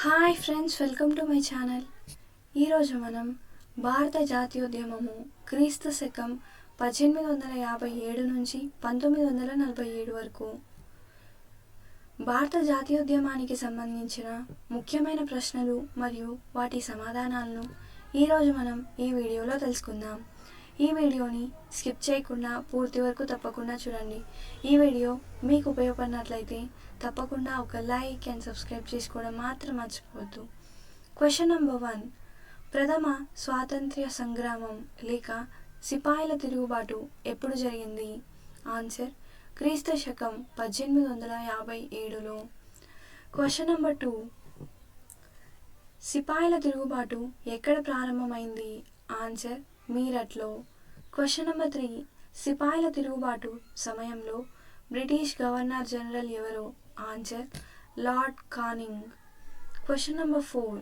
Hi friends, welcome to my channel. ఈరోజు మనం భారత జాతీయోద్యమము క్రీస్తు శకం 1857 నుంచి 1947 వరకు భారత జాతీయోద్యమానికి సంబంధించిన ముఖ్యమైన ప్రశ్నలు మరియు వాటి సమాధానాలను ఈరోజు మనం ఈ వీడియోలో తెలుసుకుందాం. ఈ వీడియోని స్కిప్ చేయకుండా పూర్తి వరకు తప్పకుండా చూడండి. ఈ వీడియో మీకు ఉపయోగపడినట్లయితే తప్పకుండా ఒక లైక్ అండ్ సబ్స్క్రైబ్ చేసుకోవడం మాత్రం మర్చిపోవద్దు. Question number 1. ప్రథమ స్వాతంత్ర్య సంగ్రామం లేక సిపాయిల తిరుగుబాటు ఎప్పుడు జరిగింది? ఆన్సర్ క్రీస్తు శకం 1857లో. Question number 2. సిపాయిల తిరుగుబాటు ఎక్కడ ప్రారంభమైంది? ఆన్సర్ మీరట్లో. Question number 3. సిపాయిల తిరుగుబాటు సమయంలో బ్రిటిష్ గవర్నర్ జనరల్ ఎవరు? Answer Lord Canning. Question number 4.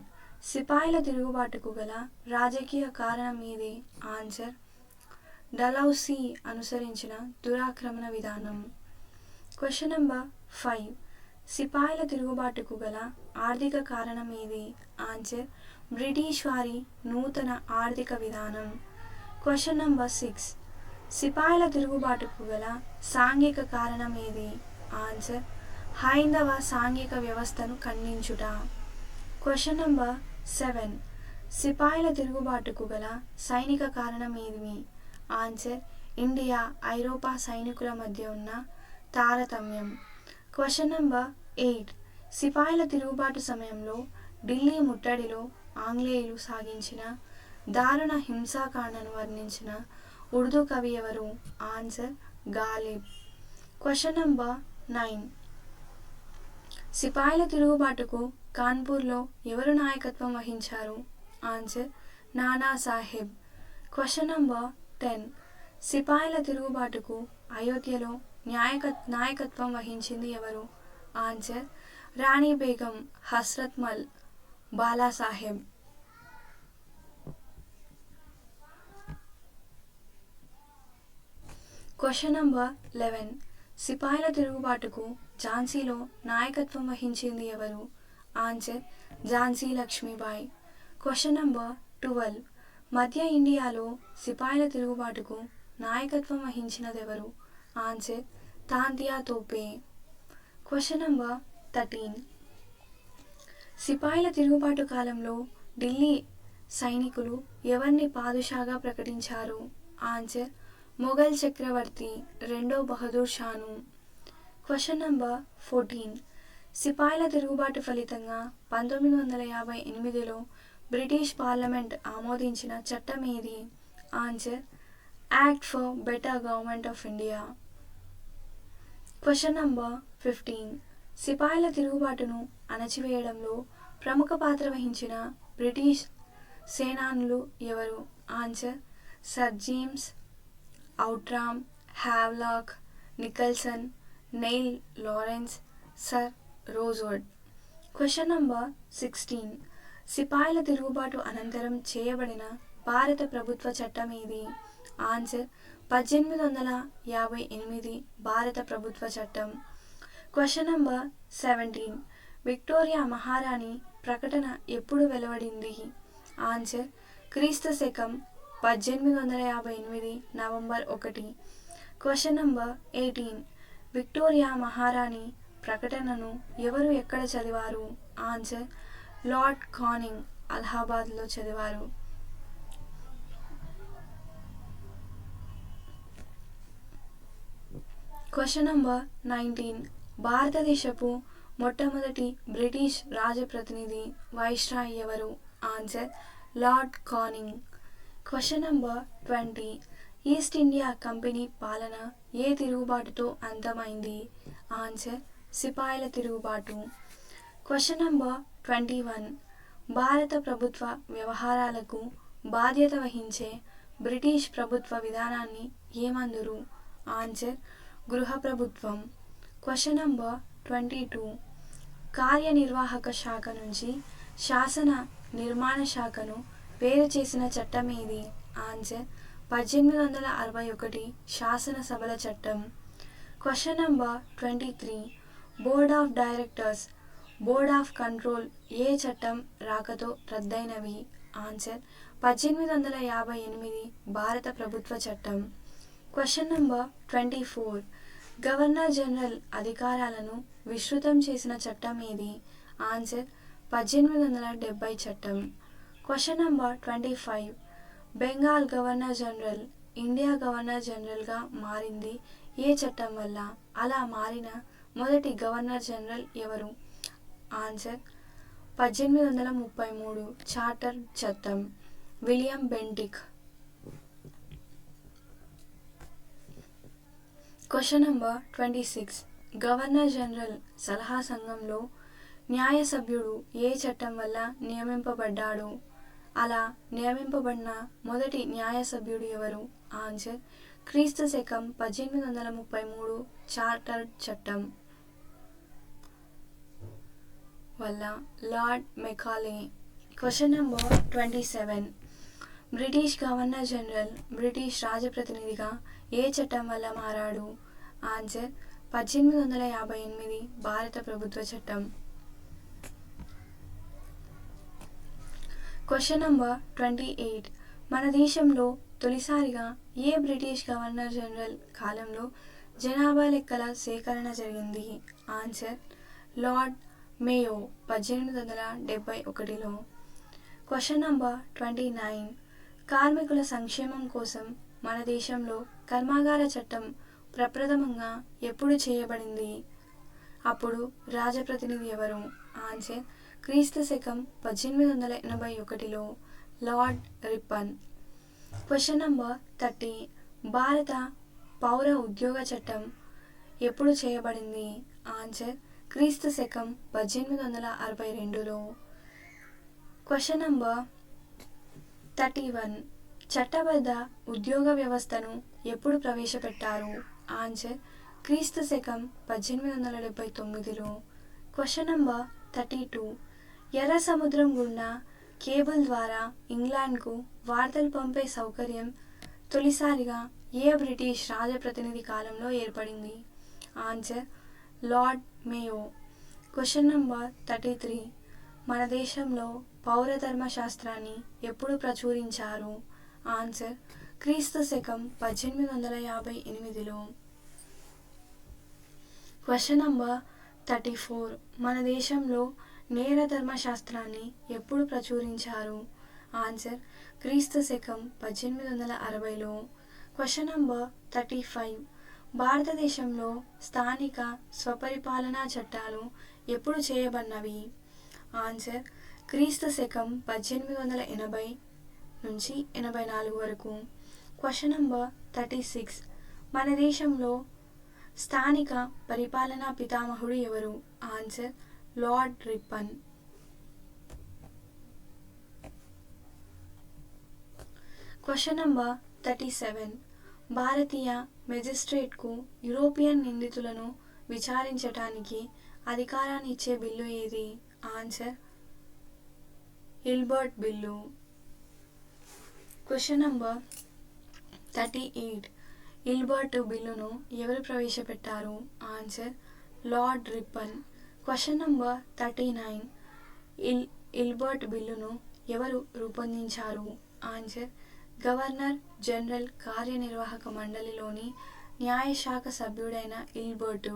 సిపాయిల తిరుగుబాటుకు గల రాజకీయ కారణం ఏది? ఆన్సర్ డలౌసీ అనుసరించిన దురాక్రమణ విధానం. Question number 5. సిపాయిల తిరుగుబాటుకు గల ఆర్థిక కారణం ఏది? ఆన్సర్ బ్రిటిష్ వారి నూతన ఆర్థిక విధానం. Question number 6. సిపాయిల తిరుగుబాటుకు గల సాంఘిక కారణం ఏది? ఆన్సర్ హైందవ సాంఘిక వ్యవస్థను ఖండించుట. Question number 7. సిపాయిల తిరుగుబాటుకు గల సైనిక కారణం ఏమి? ఆన్సర్ ఇండియా ఐరోపా సైనికుల మధ్య ఉన్న తారతమ్యం. Question number 8. సిపాయిల తిరుగుబాటు సమయంలో ఢిల్లీ ముట్టడిలో ఆంగ్లేయులు సాగించిన దారుణ హింసాకాండను వర్ణించిన ఉర్దూ కవి ఎవరు? ఆన్సర్ గాలిబ్. Question number 9. సిపాయిల తిరుగుబాటుకు కాన్పూర్లో ఎవరు నాయకత్వం వహించారు? Answer Nana Saheb. Question number 10. సిపాయిల తిరుగుబాటుకు అయోధ్యలో నాయకత్వం వహించింది ఎవరు? ఆన్సర్ రాణి బేగం, హస్రత్ మల్, బాలాసాహెబ్. Question number 11. సిపాయిల తిరుగుబాటుకు ఝాన్సీలో నాయకత్వం వహించింది ఎవరు? Answer Jhansi Lakshmibai. Question number 12. మధ్య ఇండియాలో సిపాయిల తిరుగుబాటుకు నాయకత్వం వహించినది ఎవరు? Answer Tantia Tope. Question number 13. సిపాయిల తిరుగుబాటు కాలంలో ఢిల్లీ సైనికులు ఎవరిని పాదుషాగా ప్రకటించారు? ఆన్సర్ మొఘల్ చక్రవర్తి రెండో బహదూర్ షాను. Question number 14. సిపాయిల తిరుగుబాటు ఫలితంగా 1958లో బ్రిటిష్ పార్లమెంట్ ఆమోదించిన చట్టం ఏది? Answer act for better government of India. Question number 15. సిపాయిల తిరుగుబాటును అణచివేయడంలో ప్రముఖ పాత్ర వహించిన బ్రిటిష్ సేనానులు ఎవరు? Answer Sir James Outram, Havelock, Nicholson, Neill Lawrence, Sir Rosewood. Question number 16. సిపాయిల తిరుగుబాటు అనంతరం చేయబడిన భారత ప్రభుత్వ చట్టం ఏది? ఆన్సర్ 1858 భారత ప్రభుత్వ చట్టం. Question number 17. విక్టోరియా మహారాణి ప్రకటన ఎప్పుడు వెలువడింది? ఆన్సర్ క్రీస్తు శకం 1858 నవంబర్ 1. Question number 18. విక్టోరియా మహారాణి ప్రకటనను ఎవరు ఎక్కడ చదివారు? ఆన్సర్ లార్డ్ కానింగ్ అలహాబాద్లో చదివారు. Question number 19. భారతదేశపు మొట్టమొదటి బ్రిటిష్ రాజప్రతినిధి వైస్రాయ్ ఎవరు? Answer Lord Canning. Question number 20. East India company పాలన ఏ తిరుగుబాటుతో అంతమైంది? ఆన్సర్ సిపాయిల తిరుగుబాటు. Question number 21. భారత ప్రభుత్వ వ్యవహారాలకు బాధ్యత వహించే బ్రిటిష్ ప్రభుత్వ విధానాన్ని ఏమందురు? ఆన్సర్ గృహ ప్రభుత్వం. Question number 22. కార్యనిర్వాహక శాఖ నుంచి శాసన నిర్మాణ శాఖను వేరు చేసిన చట్టం ఏది? ఆన్సర్ 1861 శాసనసభల చట్టం. Question number 23. Board of directors board of control A చట్టం రాకతో రద్దయినవి? ఆన్సర్ 1858 భారత ప్రభుత్వ చట్టం. Question number 24. గవర్నర్ జనరల్ అధికారాలను విస్తృతం చేసిన చట్టం ఏది? ఆన్సర్ 1870 చట్టం. Question number 25. Bengal governor general India governor జనరల్గా మారింది ఏ చట్టం వల్ల? అలా మారిన మొదటి గవర్నర్ జనరల్ ఎవరు? ఆన్సర్ 1833 చార్టర్ చట్టం. William Bentinck. Question number 26. Governor general సలహా సంఘంలో న్యాయ సభ్యుడు ఏ చట్టం వల్ల నియమింపబడ్డాడు? అలా నియమింపబడిన మొదటి న్యాయ సభ్యుడు ఎవరు? ఆన్సర్ క్రీస్తు శకం 1833 చార్టర్ చట్టం వల్ల Lord Macaulay. Question number 27. British governor general British రాజప్రతినిధిగా ఏ చట్టం వల్ల మారాడు? ఆన్సర్ 1858 భారత ప్రభుత్వ చట్టం. Question number 28. మన దేశంలో తొలిసారిగా ఏ బ్రిటిష్ గవర్నర్ జనరల్ కాలంలో జనాభా లెక్కల సేకరణ జరిగింది? ఆన్సర్ లార్డ్ మేయో 1871లో. Question number 29. కార్మికుల సంక్షేమం కోసం మన దేశంలో కర్మాగార చట్టం ప్రప్రథమంగా ఎప్పుడు చేయబడింది? అప్పుడు రాజప్రతినిధి ఎవరు? ఆన్సర్ క్రీస్తు శకం 1881లో లార్డ్ రిప్పన్. Question number 30. భారత పౌర ఉద్యోగ చట్టం ఎప్పుడు చేయబడింది? ఆన్సర్ క్రీస్తు శకం 1862లో. Question number 31. చట్టబద్ధ ఉద్యోగ వ్యవస్థను ఎప్పుడు ప్రవేశపెట్టారు? ఆన్సర్ క్రీస్తు శకం 1879లో. Question number 32. ఎర్ర సముద్రం గుండా కేబుల్ ద్వారా ఇంగ్లాండ్కు వార్తలు పంపే సౌకర్యం తొలిసారిగా ఏ బ్రిటిష్ రాజప్రతినిధి కాలంలో ఏర్పడింది? Answer Lord Mayo. Question number 33. మన దేశంలో పౌర ధర్మశాస్త్రాన్ని ఎప్పుడు ప్రచురించారు? ఆన్సర్ క్రీస్తు శకం 1858లో. Question number 34. మన దేశంలో నేర ధర్మశాస్త్రాన్ని ఎప్పుడు ప్రచురించారు? ఆన్సర్ క్రీస్తు శకం 1860లో. Question number 35. భారతదేశంలో స్థానిక స్వపరిపాలనా చట్టాలు ఎప్పుడు చేయబడినవి? ఆన్సర్ క్రీస్తు శకం 1880 నుంచి 84 వరకు. Question number 36. మన దేశంలో స్థానిక పరిపాలనా పితామహుడు ఎవరు? Answer lord Ripon. Question number 37. భారతీయ మెజిస్ట్రేట్కు యూరోపియన్ నిందితులను విచారించటానికి అధికారాన్ని ఇచ్చే బిల్లు ఏది? Answer Hilbert bill. Question number 38. Hilbert బిల్లును ఎవరు ప్రవేశపెట్టారు? Answer lord Ripon. Question number 39. Hilbert బిల్లును ఎవరు రూపొందించారు? ఆన్సర్ గవర్నర్ జనరల్ కార్యనిర్వాహక మండలిలోని న్యాయశాఖ సభ్యుడైన హిల్బర్ట్.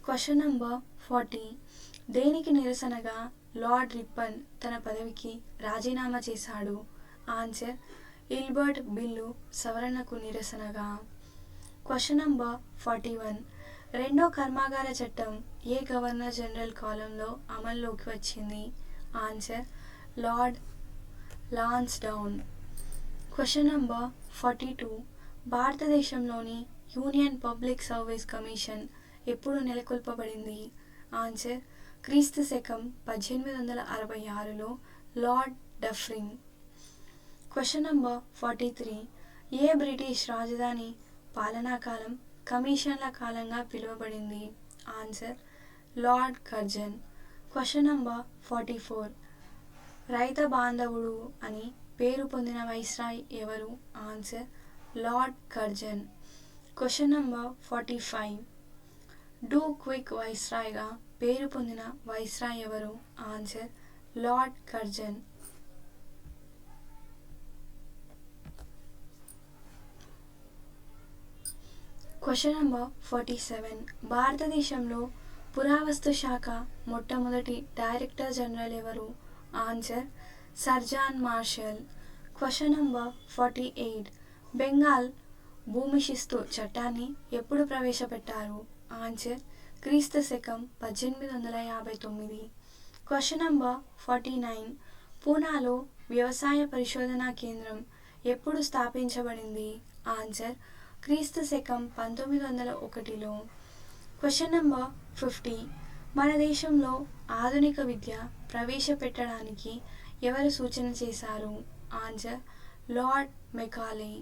Question number 40. దేనికి నిరసనగా లార్డ్ రిప్పన్ తన పదవికి రాజీనామా చేశాడు? ఆన్సర్ హిల్బర్ట్ బిల్లు సవరణకు నిరసనగా. Question number 41. రెండో కర్మాగార చట్టం ఏ గవర్నర్ జనరల్ కాలంలో అమల్లోకి వచ్చింది? Answer Lord Lansdowne. Question number 42. భారతదేశంలోని యూనియన్ పబ్లిక్ సర్వీస్ కమిషన్ ఎప్పుడు నెలకొల్పబడింది? ఆన్సర్ క్రీస్తు శకం 1866లో లార్డ్ డఫ్రిన్. Question number 43. ఏ బ్రిటిష్ రాజధాని పాలనాకాలం కమిషన్ల కాలంగా పిలువబడింది? Answer Lord Curzon. Question number 44. రైత బాంధవుడు అని పేరు పొందిన వైస్రాయ్ ఎవరు? Answer Lord Curzon. Question number 45. డూ క్విక్ వైస్రాయ్గా పేరు పొందిన వైస్రాయ్ ఎవరు? Answer Lord Curzon. Question number 47. భారతదేశంలో పురావస్తు శాఖ మొట్టమొదటి డైరెక్టర్ జనరల్ ఎవరు? Answer Sir John Marshall. Question number 48. Bengal భూమి శిస్తు చట్టాన్ని ఎప్పుడు ప్రవేశపెట్టారు? ఆన్సర్ క్రీస్తు శకం 1859. Question number 49. పూనాలో వ్యవసాయ పరిశోధనా కేంద్రం ఎప్పుడు స్థాపించబడింది? ఆన్సర్ క్రీస్తు శకం 1901లో. Question number 50. మన దేశంలో ఆధునిక విద్య ప్రవేశపెట్టడానికి ఎవరు సూచన చేశారు? Answer lord Macaulay.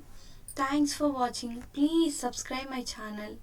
Thanks for watching. Please subscribe my channel.